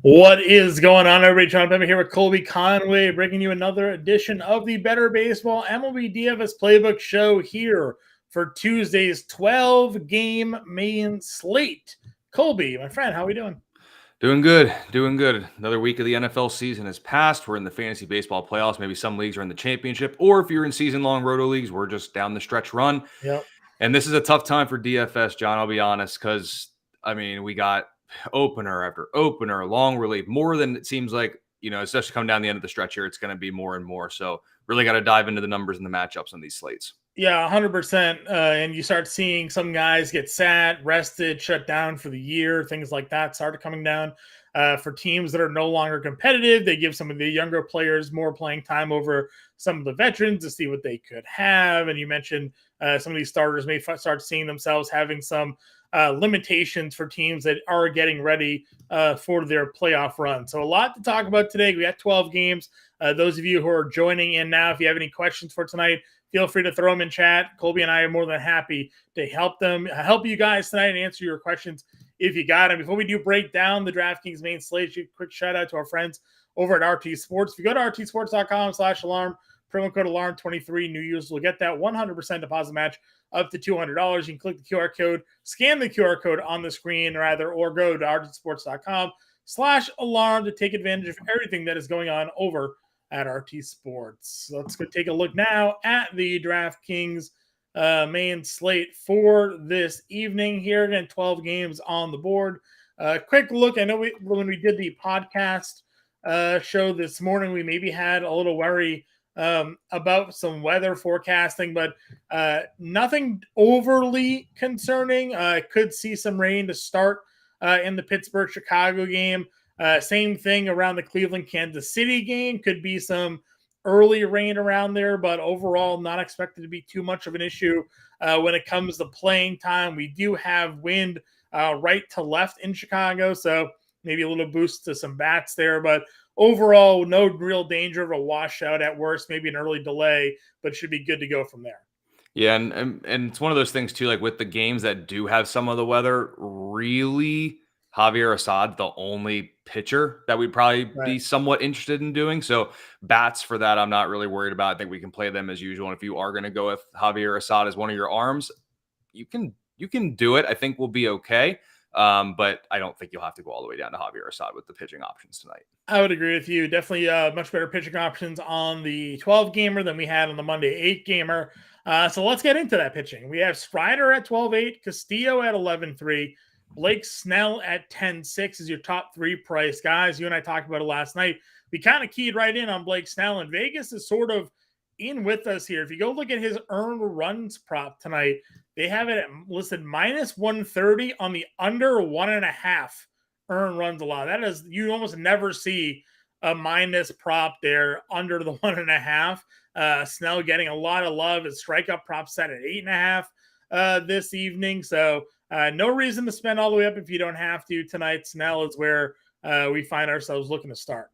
What is going on, everybody? John Impemba here with Colby, Conway, bringing you another edition of the Better Baseball MLB DFS Playbook Show here for Tuesday's 12-game main slate. Colby, my friend, how are we doing? Doing good, doing good. Another week of the NFL season has passed. We're in the fantasy baseball playoffs. Maybe some leagues are in the championship, or if you're in season-long roto leagues, we're just down the stretch run. Yep. And this is a tough time for DFS, John. I'll be honest, because we got opener after opener, long relief, more than it seems like. Especially coming down the end of the stretch here, it's going to be more and more. So really got to dive into the numbers and the matchups on these slates. Yeah, 100%. And you start seeing some guys get sat, rested, shut down for the year, things like that started coming down. For teams that are no longer competitive, they give some of the younger players more playing time over some of the veterans to see what they could have. And you mentioned some of these starters may start seeing themselves having some limitations for teams that are getting ready for their playoff run. So a lot to talk about today. We got 12 games. Those of you who are joining in now, if you have any questions for tonight, feel free to throw them in chat. Colby and I are more than happy to help you guys tonight and answer your questions if you got them. Before we do break down the DraftKings main slate, a quick shout out to our friends over at RT Sports. If you go to rtsports.com/alarm, promo code alarm23, new users will get that 100% deposit match up to $200. You can click the QR code, scan the QR code on the screen, or go to rtsports.com/alarm to take advantage of everything that is going on over at RT Sports. So let's go take a look now at the DraftKings main slate for this evening. Here again, 12 games on the board. Quick look. I know when we did the podcast show this morning, we maybe had a little worry about some weather forecasting, but nothing overly concerning. Could see some rain to start in the Pittsburgh-Chicago game. Same thing around the Cleveland-Kansas City game. Could be some early rain around there, but overall not expected to be too much of an issue when it comes to playing time. We do have wind right to left in Chicago, so maybe a little boost to some bats there, but overall no real danger of a washout at worst, maybe an early delay, but should be good to go from there. Yeah, and it's one of those things too, like with the games that do have some of the weather, really Javier Assad, the only pitcher that we'd probably be somewhat interested in doing. So bats for that, I'm not really worried about. I think we can play them as usual. And if you are going to go with Javier Assad as one of your arms, you can do it. I think we'll be okay. But I don't think you'll have to go all the way down to Javier Assad with the pitching options tonight. I would agree with you. Definitely much better pitching options on the 12 gamer than we had on the Monday 8 gamer. So let's get into that pitching. We have Strider at 12.8, Castillo at 11.3, Blake Snell at 10.6 is your top three price guys. You and I talked about it last night. We kind of keyed right in on Blake Snell, and Vegas is sort of in with us here. If you go look at his earned runs prop tonight, they have it listed minus 130 on the under 1.5 earned runs allowed. That is, you almost never see a minus prop there under the 1.5. Snell getting a lot of love. His strikeout prop set at 8.5 this evening. So no reason to spend all the way up if you don't have to tonight. Snell is where we find ourselves looking to start.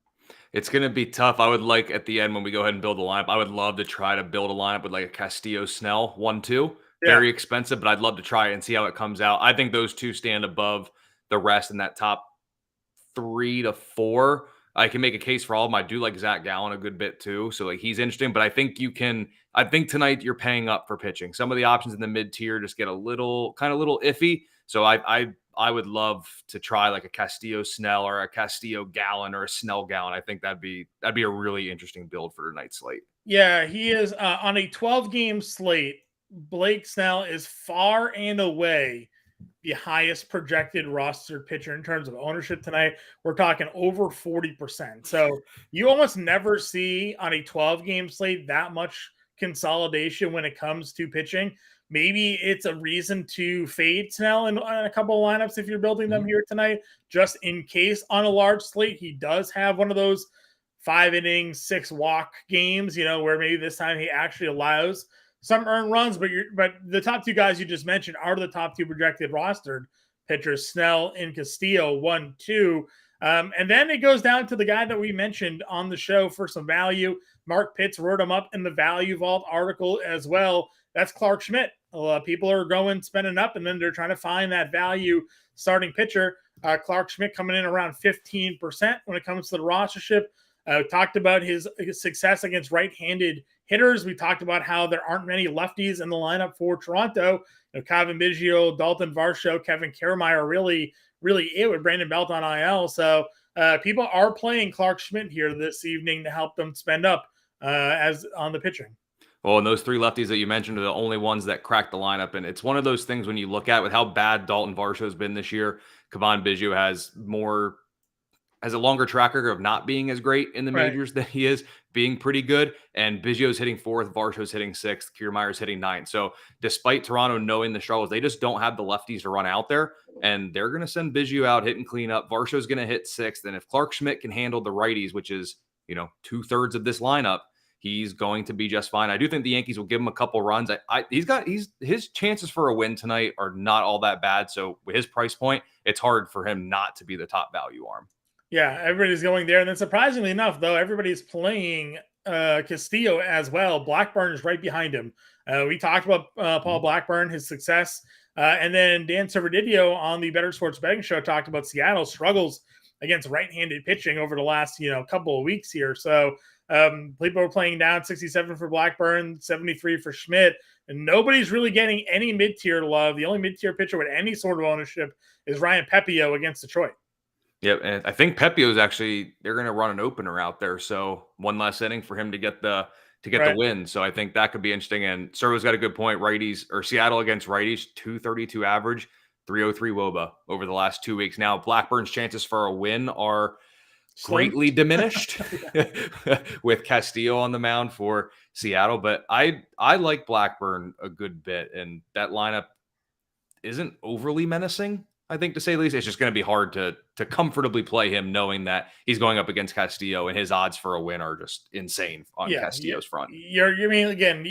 It's going to be tough. I would like at the end when we go ahead and build a lineup, I would love to try to build a lineup with like a Castillo Snell 1-2. Very expensive, but I'd love to try it and see how it comes out. I think those two stand above the rest in that top 3 to 4. I can make a case for all of them. I do like Zach Gallen a good bit too. So like he's interesting, but I think tonight you're paying up for pitching. Some of the options in the mid tier just get a little iffy. So I would love to try like a Castillo Snell or a Castillo Gallen or a Snell Gallen. I think that'd be a really interesting build for tonight's slate. Yeah, he is on a 12-game slate. Blake Snell is far and away the highest projected rostered pitcher in terms of ownership tonight. We're talking over 40%. So you almost never see on a 12-game slate that much consolidation when it comes to pitching. Maybe it's a reason to fade Snell in a couple of lineups if you're building them here tonight, just in case on a large slate. He does have one of those 5 innings, 6 walk games, where maybe this time he actually allows some earned runs, but the top two guys you just mentioned are the top two projected rostered pitchers, Snell and Castillo, 1-2. And then it goes down to the guy that we mentioned on the show for some value. Mark Pitts wrote him up in the Value Vault article as well. That's Clark Schmidt People are going spending up, and then they're trying to find that value starting pitcher. Clark Schmidt coming in around 15% when it comes to the rostership. Talked about his success against right-handed hitters. We talked about how there aren't many lefties in the lineup for Toronto. Calvin Biggio, Dalton Varsho, Kevin Kiermaier really it with Brandon Belt on IL. So people are playing Clark Schmidt here this evening to help them spend up as on the pitching. Well, and those three lefties that you mentioned are the only ones that crack the lineup. And it's one of those things when you look at with how bad Dalton Varsho has been this year, Kevin Biggio has a longer track record of not being as great in the majors than he is being pretty good. And Biggio's hitting 4th, Varsho's hitting 6th, Kiermaier's hitting 9th. So despite Toronto knowing the struggles, they just don't have the lefties to run out there. And they're going to send Biggio out hitting cleanup. Varsho's going to hit 6th. And if Clark Schmidt can handle the righties, which is, 2/3 of this lineup, he's going to be just fine. I do think the Yankees will give him a couple runs. His chances for a win tonight are not all that bad. So with his price point, it's hard for him not to be the top value arm. Yeah, everybody's going there. And then surprisingly enough, though, everybody's playing Castillo as well. Blackburn is right behind him. We talked about Paul Blackburn, his success. And then Dan Servidillo on the Better Sports Betting Show talked about Seattle's struggles against right-handed pitching over the last, couple of weeks here. So people are playing down 67 for Blackburn, 73 for Schmidt. And nobody's really getting any mid-tier love. The only mid-tier pitcher with any sort of ownership is Ryan Pepio against Detroit. Yep, and I think Pepio's they're going to run an opener out there, so one less inning for him to get the win. So I think that could be interesting. And Servo's got a good point. Seattle against righties, 232 average, 303 WOBA over the last 2 weeks. Now Blackburn's chances for a win are greatly diminished with Castillo on the mound for Seattle, but I like Blackburn a good bit, and that lineup isn't overly menacing. I think, to say the least. It's just going to be hard to comfortably play him knowing that he's going up against Castillo and his odds for a win are just insane on Castillo's front. You mean, again,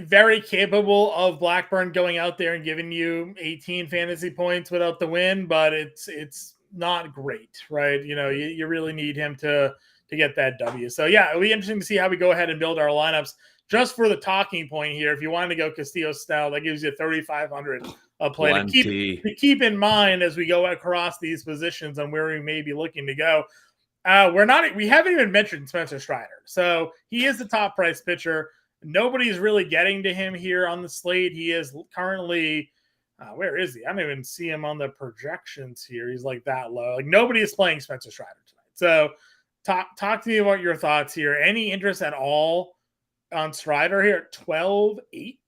very capable of Blackburn going out there and giving you 18 fantasy points without the win, but it's not great, right? You really need him to get that W. So, yeah, it'll be interesting to see how we go ahead and build our lineups. Just for the talking point here, if you wanted to go Castillo style, that gives you 3,500 a play to keep in mind as we go across these positions and where we may be looking to go. We haven't even mentioned Spencer Strider. So he is the top price pitcher. Nobody's really getting to him here on the slate. He is currently, where is he? I don't even see him on the projections here. He's like that low. Like nobody is playing Spencer Strider tonight. So talk to me about your thoughts here. Any interest at all on Strider here at 12.8?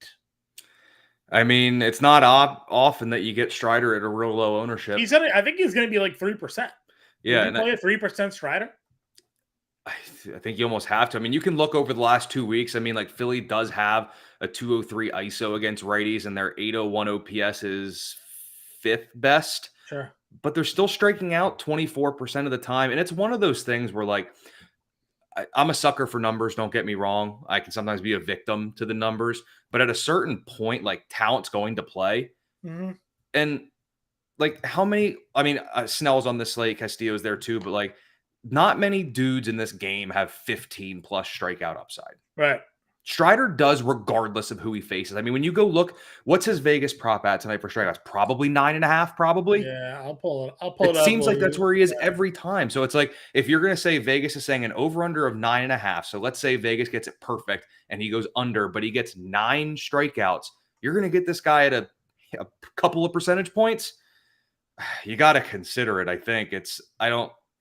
I mean, it's not often that you get Strider at a real low ownership. I think he's going to be like 3%. Yeah, you play a 3% Strider? I think you almost have to. I mean, you can look over the last 2 weeks. I mean, like Philly does have a 203 ISO against righties, and their 801 OPS is 5th best. Sure. But they're still striking out 24% of the time. And it's one of those things where, like, I'm a sucker for numbers. Don't get me wrong. I can sometimes be a victim to the numbers. But at a certain point, like, talent's going to play. Mm-hmm. And, like, how many – I mean, Snell's on this slate. Castillo's there too. But, like, not many dudes in this game have 15-plus strikeout upside. Right. Strider does regardless of who he faces. I mean, when you go look, what's his Vegas prop at tonight for strikeouts? Probably 9.5, probably. Yeah, I'll pull it up. It seems like that's where he is every time. So it's like, if you're going to say Vegas is saying an over-under of 9.5, so let's say Vegas gets it perfect and he goes under, but he gets 9 strikeouts, you're going to get this guy at a couple of percentage points. You got to consider it. I think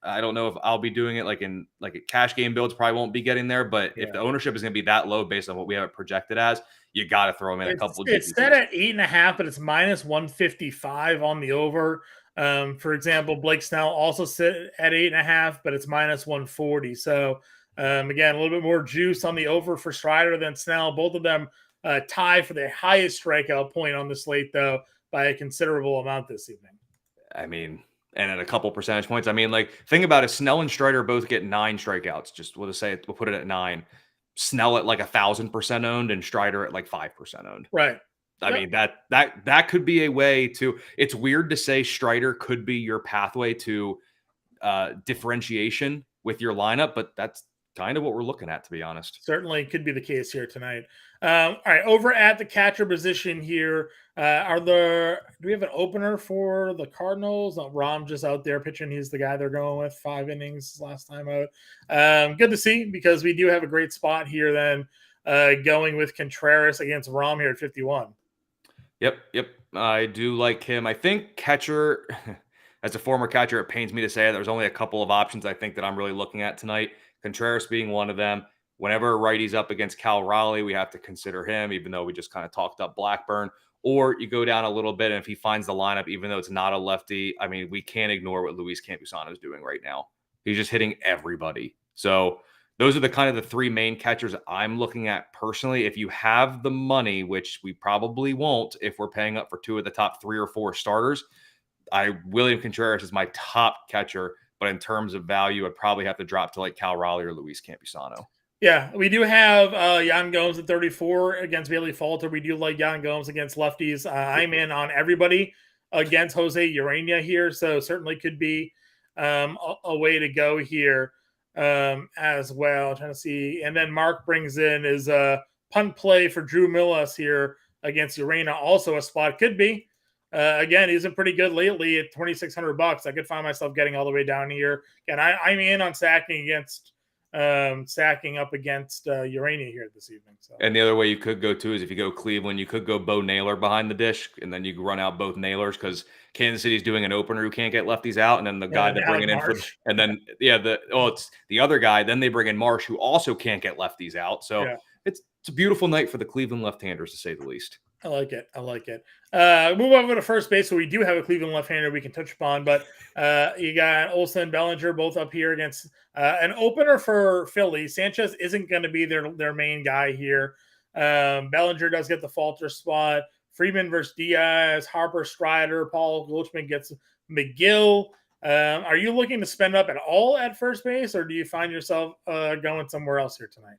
I don't know if I'll be doing it like a cash game builds, probably won't be getting there, but if the ownership is going to be that low based on what we have it projected as, you got to throw him in a couple of It's set at 8.5, but it's minus 155 on the over. For example, Blake Snell also sit at 8.5, but it's minus 140. So again, a little bit more juice on the over for Strider than Snell. Both of them tie for the highest strikeout point on the slate, though, by a considerable amount this evening. I mean, and at a couple percentage points. I mean, like, think about it. Snell and Strider both get 9 strikeouts. Just we'll put it at 9. Snell at like 1,000% owned and Strider at like 5% owned. Right. I mean, that could be a way to, it's weird to say Strider could be your pathway to differentiation with your lineup, but that's kind of what we're looking at, to be honest. Certainly could be the case here tonight. All right, over at the catcher position here, do we have an opener for the Cardinals? No, Rom just out there pitching. He's the guy they're going with, 5 innings last time out. Good to see, because we do have a great spot here then, going with Contreras against Rom here at 51. Yep. I do like him. I think catcher, as a former catcher, it pains me to say there's only a couple of options I think that I'm really looking at tonight. Contreras being one of them. Whenever a righty's up against Cal Raleigh, we have to consider him, even though we just kind of talked up Blackburn. Or you go down a little bit, and if he finds the lineup, even though it's not a lefty, I mean, we can't ignore what Luis Campusano is doing right now. He's just hitting everybody. So those are the kind of the 3 main catchers I'm looking at personally. If you have the money, which we probably won't if we're paying up for 2 of the top 3 or 4 starters, William Contreras is my top catcher. But in terms of value, I'd probably have to drop to like Cal Raleigh or Luis Campusano. Yeah, we do have Yan Gomes at 34 against Bailey Falter. We do like Yan Gomes against lefties. I'm in on everybody against Jose Urania here, so certainly could be a way to go here as well. Trying to see. And then Mark brings in his punt play for Drew Millas here against Urania. Also a spot. Could be. Again, he's been pretty good lately at $2,600. I could find myself getting all the way down here. And I'm in on stacking up against Urania here this evening. So. And the other way you could go too is if you go Cleveland, you could go Bo Naylor behind the dish, and then you run out both Naylors because Kansas City's doing an opener who can't get lefties out, and then the guy they're bringing in for, and then it's the other guy. Then they bring in Marsh, who also can't get lefties out. So it's a beautiful night for the Cleveland left-handers, to say the least. I like it. Move over to first base. So we do have a Cleveland left-hander we can touch upon, but you got Olsen and Bellinger both up here against an opener for Philly. Sanchez isn't going to be their main guy here. Bellinger does get the Falter spot. Freeman versus Diaz, Harper, Strider, Paul Goldschmidt gets McGill. Are you looking to spend up at all at first base, or do you find yourself going somewhere else here tonight?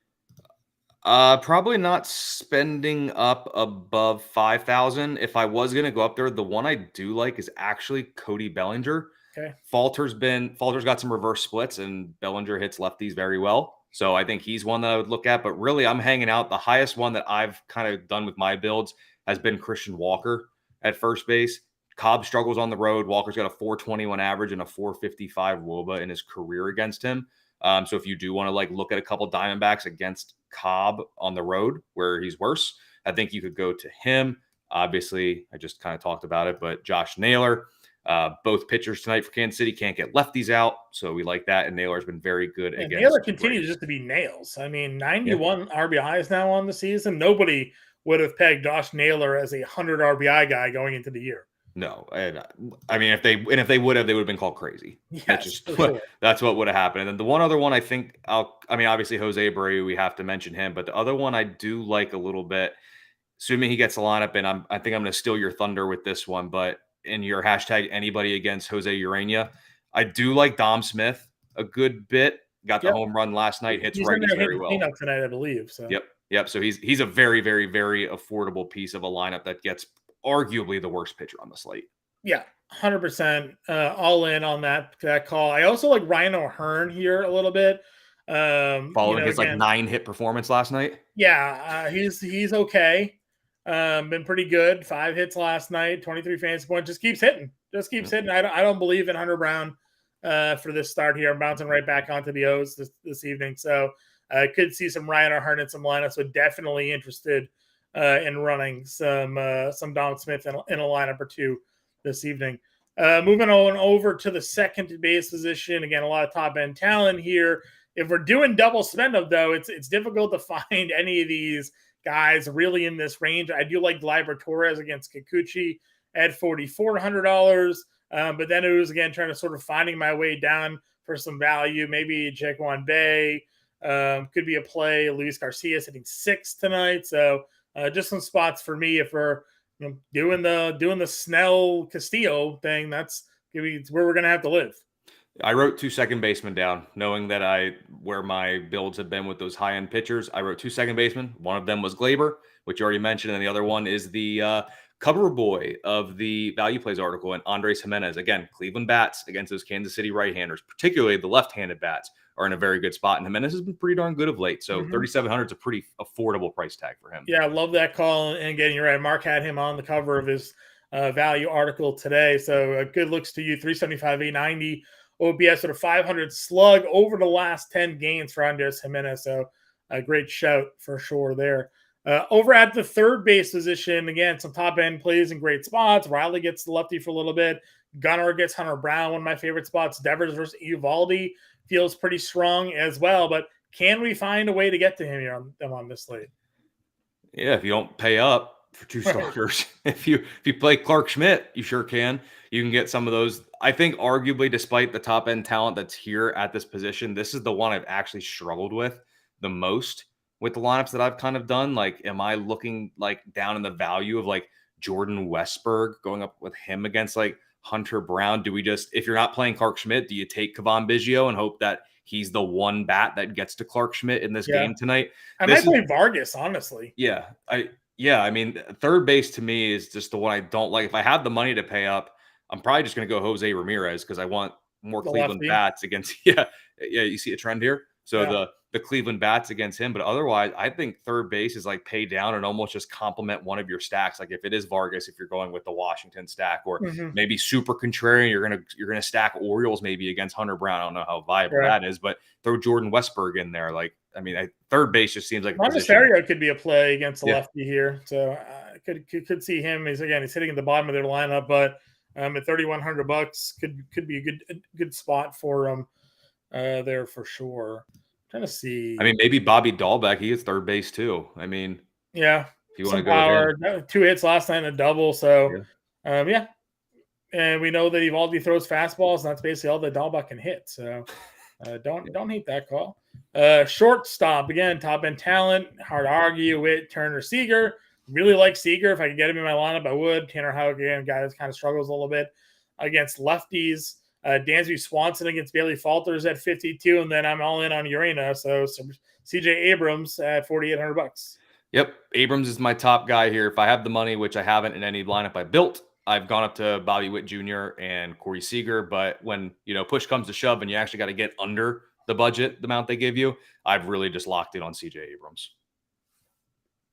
Probably not spending up above 5,000. If I was going to go up there, the one I do like is actually Cody Bellinger. Okay. Falter's got some reverse splits, and Bellinger hits lefties very well. So I think he's one that I would look at. But really, I'm hanging out. The highest one that I've kind of done with my builds has been Christian Walker at first base. Cobb struggles on the road. Walker's got a 421 average and a 455 WOBA in his career against him. So if you do want to look at a couple Diamondbacks against Cobb on the road where he's worse, I think you could go to him. Obviously, I just kind of talked about it, but Josh Naylor, both pitchers tonight for Kansas City can't get lefties out, so we like that. And Naylor's been very good against. Naylor continues just to be nails. I mean, 91 RBIs now on the season. Nobody would have pegged Josh Naylor as a 100 RBI guy going into the year. No, and I mean, if they would have been called crazy. Yes, that's what would have happened. And then the one other one I think obviously Jose Abreu, we have to mention him, but the other one I do like a little bit, assuming he gets the lineup, and I think I'm going to steal your thunder with this one, but in your hashtag anybody against Jose Urania, I do like Dom Smith a good bit. Got the home run last night, hits righties very well tonight, I believe. So yep. So he's a very, very, very affordable piece of a lineup that gets arguably the worst pitcher on the slate. Yeah, 100% all in on that call. I also like Ryan O'Hearn here a little bit. Following his 9-hit performance last night. Yeah, he's okay. Been pretty good. 5 hits last night, 23 fantasy points. Just keeps hitting. Hitting. I don't believe in Hunter Brown for this start here. I'm bouncing right back onto the O's this evening. So I could see some Ryan O'Hearn in some lineups, but definitely interested in running some Dom Smith in a lineup or two this evening. Moving on over to the second base position. Again, a lot of top end talent here. If we're doing double spend up, though, it's difficult to find any of these guys really in this range. I do like Gleyber Torres against Kikuchi at $4,400. But then it was, again, trying to sort of finding my way down for some value. Maybe Jaquan Bay could be a play. Luis Garcia hitting 6 tonight. So just some spots for me if we're doing the Snell Castillo thing. That's where we're going to have to live. I wrote 2 second basemen down, knowing that where my builds have been with those high-end pitchers. I wrote 2 second basemen. One of them was Gleyber, which you already mentioned, and the other one is the cover boy of the Value Plays article, and Andres Jimenez. Again, Cleveland bats against those Kansas City right-handers, particularly the left-handed bats, are in a very good spot. And Jimenez has been pretty darn good of late. So 3,700 is a pretty affordable price tag for him. Yeah, I love that call. And getting you right, Mark had him on the cover of his value article today. So good looks to you. 375, 890 OBS with a 500 slug over the last 10 games for Andres Jimenez. So a great shout for sure there. Over at the third base position, again, some top end plays in great spots. Riley gets the lefty for a little bit. Gunnar gets Hunter Brown, one of my favorite spots. Devers versus Uvalde feels pretty strong as well. But can we find a way to get to him here on this slate? Yeah, if you don't pay up for two starters, if you play Clark Schmidt, you sure can. You can get some of those. I think arguably, despite the top end talent that's here at this position, this is the one I've actually struggled with the most with the lineups that I've kind of done. Like, am I looking like down in the value of like Jordan Westberg, going up with him against like Hunter Brown? Do we just, if you're not playing Clark Schmidt, do you take Kevon Biggio and hope that he's the one bat that gets to Clark Schmidt in this game tonight? I might play Vargas, honestly. Yeah. I mean, third base to me is just the one I don't like. If I have the money to pay up, I'm probably just going to go Jose Ramirez because I want more Cleveland bats against. Yeah. You see a trend here. So the Cleveland bats against him, but otherwise, I think third base is like pay down and almost just complement one of your stacks. Like if it is Vargas, if you're going with the Washington stack, or maybe super contrarian, you're gonna stack Orioles maybe against Hunter Brown. I don't know how viable that is, but throw Jordan Westberg in there. Like, I mean, third base just seems like Monasterio could be a play against the lefty here, so I could see him. He's hitting at the bottom of their lineup, but at $3,100 could be a good spot for him there for sure. Trying to see. I mean, maybe Bobby Dahlbeck. He gets third base too. I mean, if you want to go with him. 2 hits last night and a double. So, and we know that Evaldi throws fastballs, and that's basically all that Dahlbeck can hit. So, don't hate that call. Shortstop again, top end talent. Hard to argue with Turner Seager. Really like Seager. If I could get him in my lineup, I would. Tanner Houck, again, guy that kind of struggles a little bit against lefties. Dansby Swanson against Bailey Falters at 52, and then I'm all in on Urena. So CJ Abrams at $4,800. Yep, Abrams is my top guy here. If I have the money, which I haven't in any lineup I built, I've gone up to Bobby Witt Jr. and Corey Seager. But when push comes to shove and you actually got to get under the budget, the amount they give you, I've really just locked in on CJ Abrams.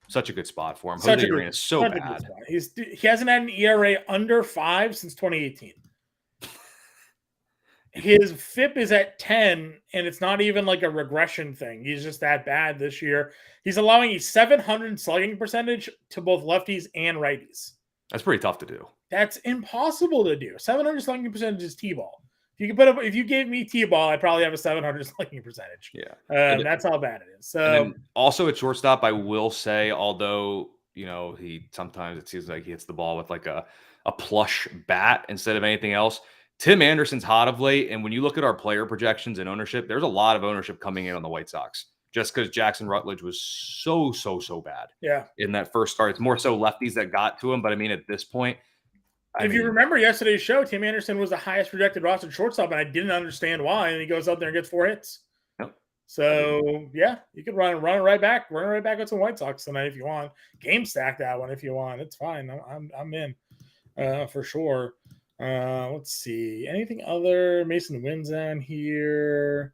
Such a good spot for him. Jose Urena is so bad. He hasn't had an ERA under 5 since 2018. His FIP is at 10, and it's not even like a regression thing. He's just that bad this year. He's allowing a 700 slugging percentage to both lefties and righties. That's pretty tough to do. That's impossible to do. 700 slugging percentage is T-ball. If you gave me T-ball, I'd probably have a 700 slugging percentage. Yeah. That's how bad it is. So also at shortstop, I will say, although, he sometimes it seems like he hits the ball with like a plush bat instead of anything else. Tim Anderson's hot of late, and when you look at our player projections and ownership, there's a lot of ownership coming in on the White Sox just because Jackson Rutledge was so bad in that first start. It's more so lefties that got to him, but I mean, at this point, if you remember yesterday's show, Tim Anderson was the highest projected rostered shortstop, and I didn't understand why, and he goes out there and gets 4 hits. Yep. So, you could run it right back with some White Sox tonight if you want. Game stack that one if you want. It's fine. I'm in for sure. Let's see. Anything other? Mason wins on here.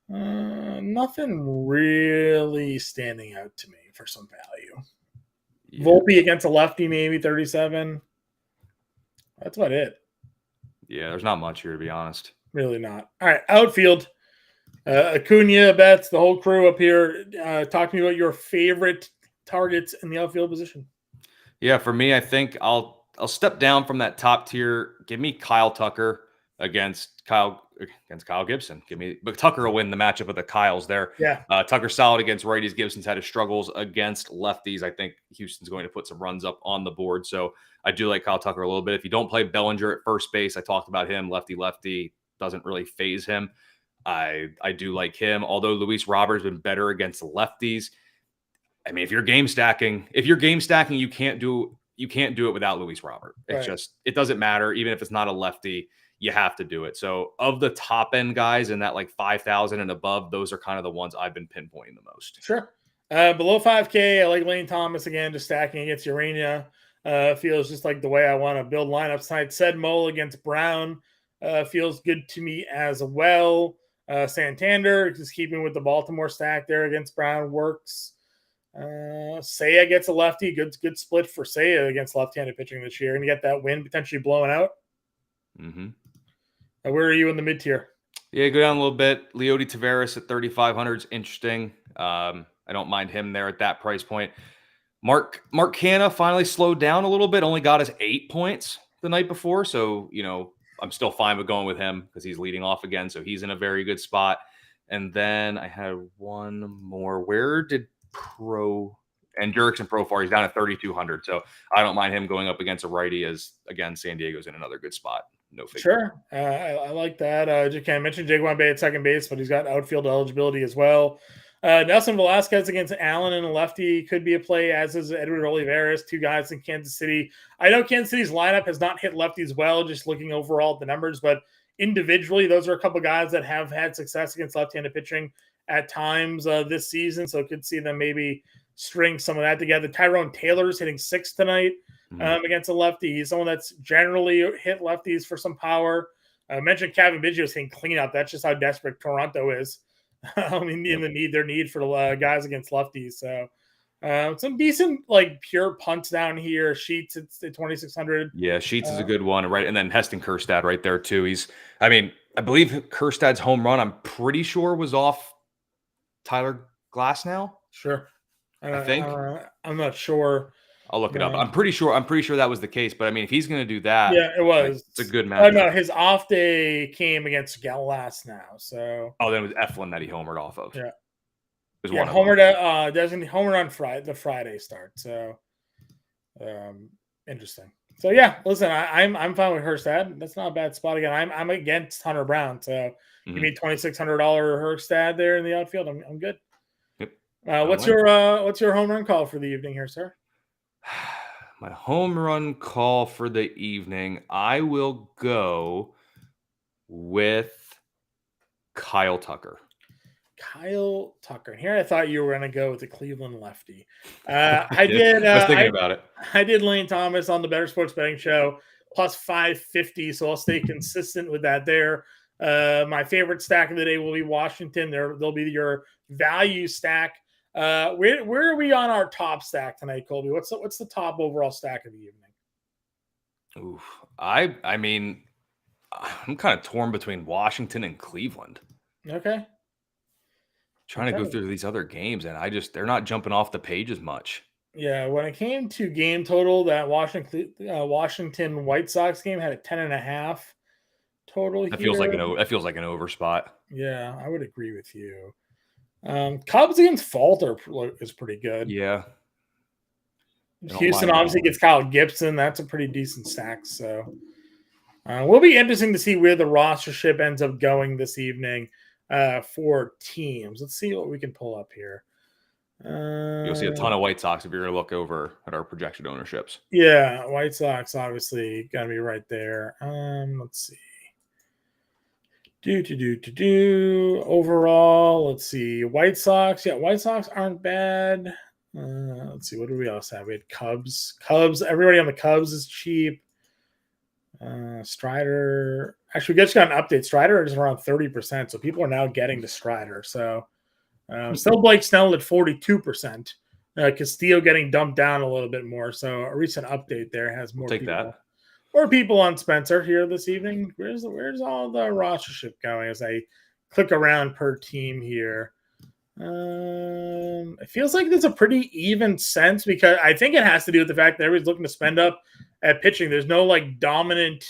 Nothing really standing out to me for some value. Yeah. Volpe against a lefty, maybe 37. That's about it. Yeah, there's not much here, to be honest. Really not. All right, outfield. Acuna, Betts, the whole crew up here. Talk to me about your favorite targets in the outfield position. Yeah, for me, I think I'll step down from that top tier. Give me Kyle Tucker against Kyle Gibson. But Tucker will win the matchup of the Kyles there. Yeah. Tucker's solid against righties. Gibson's had his struggles against lefties. I think Houston's going to put some runs up on the board. So I do like Kyle Tucker a little bit. If you don't play Bellinger at first base, I talked about him. Lefty doesn't really phase him. I do like him. Although Luis Robert's been better against lefties. I mean, if you're game stacking, you can't do it without Luis Robert. It's it doesn't matter. Even if it's not a lefty, you have to do it. So of the top end guys in that like 5,000 and above, those are kind of the ones I've been pinpointing the most. Sure. Below 5K, I like Lane Thomas again, just stacking against Urena. Feels just like the way I want to build lineups tonight. Said Mole against Brown feels good to me as well. Santander, just keeping with the Baltimore stack there against Brown, works. Seiya gets a lefty. Good split for Seiya against left-handed pitching this year. And you get that win potentially blowing out. Mm-hmm. Where are you in the mid-tier? Yeah, go down a little bit. Leody Taveras at 3,500 is interesting. I don't mind him there at that price point. Mark Canha finally slowed down a little bit. Only got us 8 points the night before. So, I'm still fine with going with him because he's leading off again. So he's in a very good spot. And then I had one more. Where did and Jurickson Profar, he's down at 3,200. So I don't mind him going up against a righty as, again, San Diego's in another good spot. No figure. Sure. I like that. I mentioned Jaquan Bay at second base, but he's got outfield eligibility as well. Nelson Velasquez against Allen and a lefty could be a play, as is Edward Olivares, two guys in Kansas City. I know Kansas City's lineup has not hit lefties well, just looking overall at the numbers, but individually, those are a couple guys that have had success against left-handed pitching at times this season, so could see them maybe string some of that together. Tyrone Taylor's hitting 6 tonight against a lefty. He's someone that's generally hit lefties for some power. I mentioned Kevin Biggio's hitting cleanup. That's just how desperate Toronto is. Their need for guys against lefties. So some decent pure punts down here. Sheets at 2,600. Yeah, Sheets is a good one, right? And then Heston Kjerstad right there too. I believe Kjerstad's home run, I'm pretty sure, was off Tyler Glasnow. Sure. I think. I'm not sure. I'll look it up. I'm pretty sure that was the case. But if he's going to do that, yeah, it was. It's a good match. No, his off day came against Glasnow. So. Oh, then it was Eflin that he homered off of. Yeah. It was homered on the Friday start. So, interesting. So yeah, listen, I'm fine with Kjerstad. That's not a bad spot again. I'm against Hunter Brown. So give me $2,600 Kjerstad there in the outfield. I'm good. Yep. What's your home run call for the evening here, sir? My home run call for the evening, I will go with Kyle Tucker. Kyle Tucker. And here I thought you were going to go with the Cleveland lefty. I did. I was thinking about it. I did Lane Thomas on the Better Sports Betting Show plus 550, so I'll stay consistent with that there. My favorite stack of the day will be Washington. There'll be your value stack. Where are we on our top stack tonight, Colby? What's the top overall stack of the evening? Oof. I'm kind of torn between Washington and Cleveland. Okay. Trying to go through these other games, and they're not jumping off the page as much. Yeah, when it came to game total, that Washington White Sox game had a 10.5 total. That feels like an over spot. Yeah, I would agree with you. Cubs against Falter is pretty good. Yeah. Houston obviously gets Kyle Gibson. That's a pretty decent stack. So will be interesting to see where the rostership ends up going this evening for teams. Let's see what we can pull up here. You'll see a ton of White Sox if you're going to look over at our projected ownerships. Yeah, White Sox obviously going to be right there. Let's see. Overall, let's see. White Sox. Yeah, White Sox aren't bad. Let's see. What do we else have? We had Cubs. Everybody on the Cubs is cheap. Strider. Actually, we just got an update. Strider is around 30%, so people are now getting to Strider. So still Blake Snell at 42%. Castillo getting dumped down a little bit more. So a recent update there has more. Take people. that. Or people on Spencer here this evening. Where's all the rostership going as I click around per team here? It feels like there's a pretty even sense because I think it has to do with the fact that everybody's looking to spend up at pitching. There's no dominant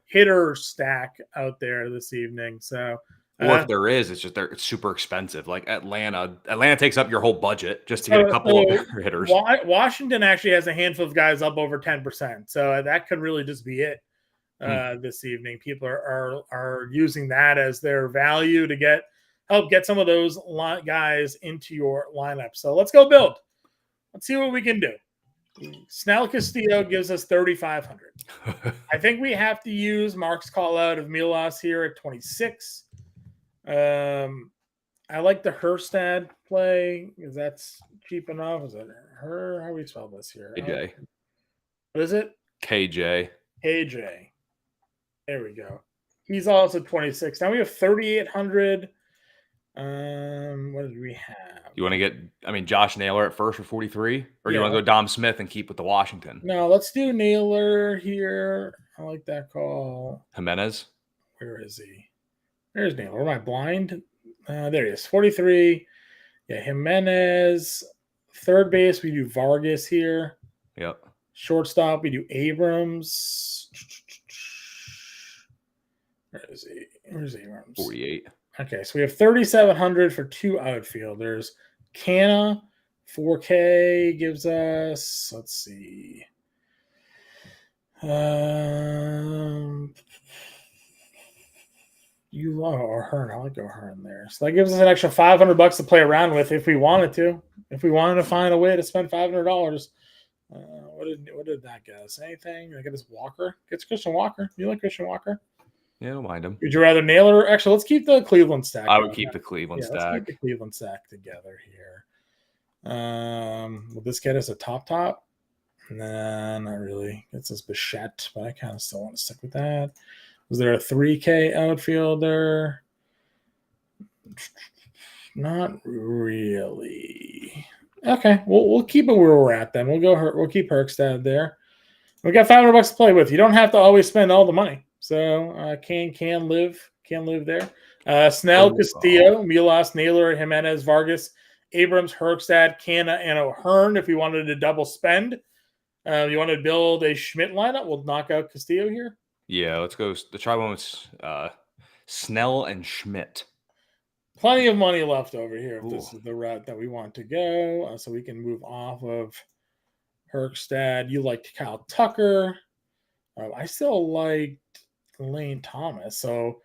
hitter stack out there this evening. So or if there is, it's super expensive. Like Atlanta takes up your whole budget just to get a couple of their hitters. Washington actually has a handful of guys up over 10%. So that could really just be it this evening. People are using that as their value to help get some of those guys into your lineup. So let's go build. Let's see what we can do. Snell Castillo gives us 3,500. I think we have to use Mark's call out of Milas here at 26. I like the Kjerstad play because that's cheap enough. Is it her? How do we spell this here? AJ. What is it? KJ. KJ. There we go. He's also 26. Now we have 3,800. What did we have? You want to get, Josh Naylor at first for 43? Or do you want to go Dom Smith and keep with the Washington? No, let's do Naylor here. I like that call. Jimenez? Where is he? There's Naylor. Am I blind? There he is. 43. Yeah, Jimenez. Third base, we do Vargas here. Yep. Shortstop, we do Abrams. Where is he? Where's Abrams? 48. Okay, so we have 3,700 for two outfielders. Canna, 4K gives us, let's see. You love O'Hearn. I like O'Hearn there. So that gives us an extra $500 to play around with if we wanted to. If we wanted to find a way to spend $500. What did that get us? Anything? I get us Walker. Gets Christian Walker. You like Christian Walker? Yeah, I don't mind him. Would you rather Naylor? Actually, let's keep the Cleveland stack. I would keep the Cleveland stack. Let's keep the Cleveland stack together here. Will this get us a top? Nah, not really. Gets us Bichette, but I kind of still want to stick with that. Was there a 3K outfielder? Not really. Okay, we'll keep it where we're at then. We'll keep Herkstad there. We got $500 to play with. You don't have to always spend all the money. So can live there. Snell, Castillo, Milas, Naylor, Jimenez, Vargas, Abrams, Herkstad, Canna, and O'Hearn. If we wanted to double spend, you want to build a Schmidt lineup, we'll knock out Castillo here. Yeah, let's go. The try one was Snell and Schmidt. Plenty of money left over here if this is the route that we want to go. So we can move off of Herkstad. You liked Kyle Tucker. I still liked Lane Thomas. So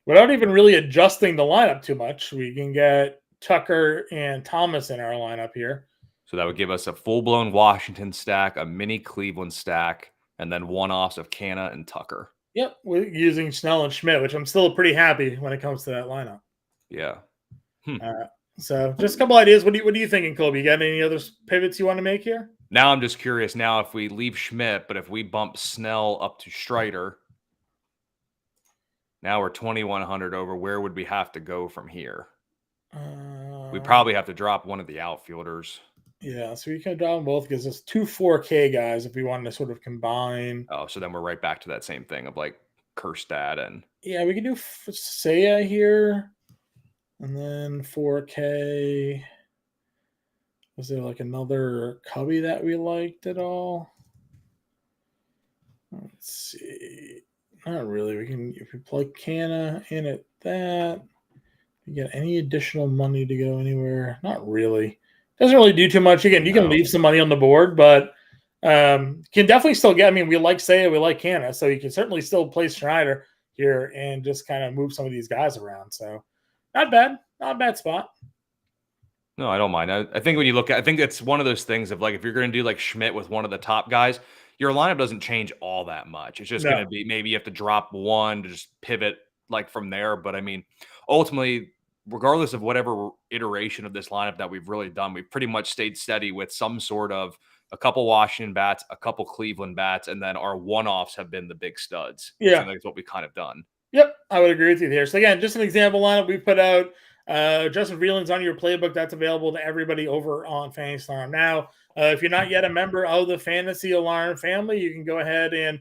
without even really adjusting the lineup too much, we can get Tucker and Thomas in our lineup here. So that would give us a full-blown Washington stack, a mini Cleveland stack, and then one-offs of Canna and Tucker. Yep, we're using Snell and Schmidt, which I'm still pretty happy when it comes to that lineup. Yeah. So just a couple ideas. What are you thinking, Colby? You got any other pivots you want to make here? Now I'm just curious. Now, if we leave Schmidt, but if we bump Snell up to Strider, now we're 2,100 over. Where would we have to go from here? We probably have to drop one of the outfielders. Yeah, so we can drop them both. Gives us two 4K guys if we wanted to sort of combine. Oh, so then we're right back to that same thing of like Kerstad and. Yeah, we can do Seiya here. And then 4K. Was there like another Cubby that we liked at all? Let's see. Not really. We can, if we plug Canna in at that, you get any additional money to go anywhere? Not really. Doesn't really do too much. Again, you can leave some money on the board, but can definitely still get. I mean, we like Seiya, we like Canna, so you can certainly still play Schneider here and just kind of move some of these guys around. So not bad spot. No, I don't mind. I think when you look at, I think it's one of those things of like, if you're going to do like Schmidt with one of the top guys, your lineup doesn't change all that much. It's just going to be, maybe you have to drop one to just pivot like from there. But I mean, ultimately, regardless of whatever iteration of this lineup that we've really done, we've pretty much stayed steady with some sort of a couple Washington bats, a couple Cleveland bats, and then our one-offs have been the big studs. Yeah. That's what we've kind of done. Yep, I would agree with you there. So again, just an example lineup we put out. Justin Vreeland's on your playbook. That's available to everybody over on Fantasy Alarm. Now, if you're not yet a member of the Fantasy Alarm family, you can go ahead and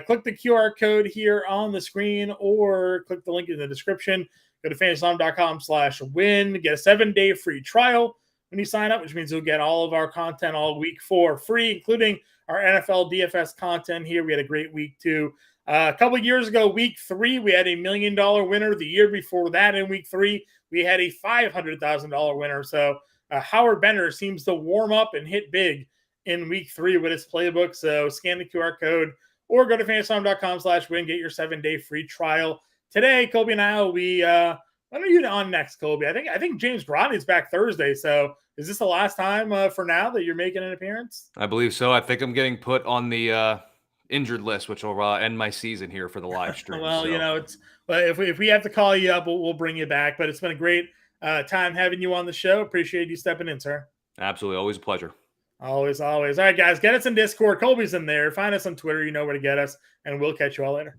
click the QR code here on the screen or click the link in the description. Go to fantasyalarm.com/win. Get a 7-day free trial when you sign up, which means you'll get all of our content all week for free, including our NFL DFS content here. We had a great week too. A couple of years ago, week 3, we had $1 million winner. The year before that, in week 3, we had a $500,000 winner. So Howard Bender seems to warm up and hit big in week 3 with his playbook. So scan the QR code or go to fantasyalarm.com/win. Get your 7-day free trial. Today, Colby and I, when are you on next, Colby? I think James Rodney's back Thursday. So is this the last time for now that you're making an appearance? I believe so. I think I'm getting put on the injured list, which will end my season here for the live stream. Well, so. If we have to call you up, we'll bring you back. But it's been a great time having you on the show. Appreciate you stepping in, sir. Absolutely. Always a pleasure. Always. All right, guys, get us in Discord. Colby's in there. Find us on Twitter. You know where to get us, and we'll catch you all later.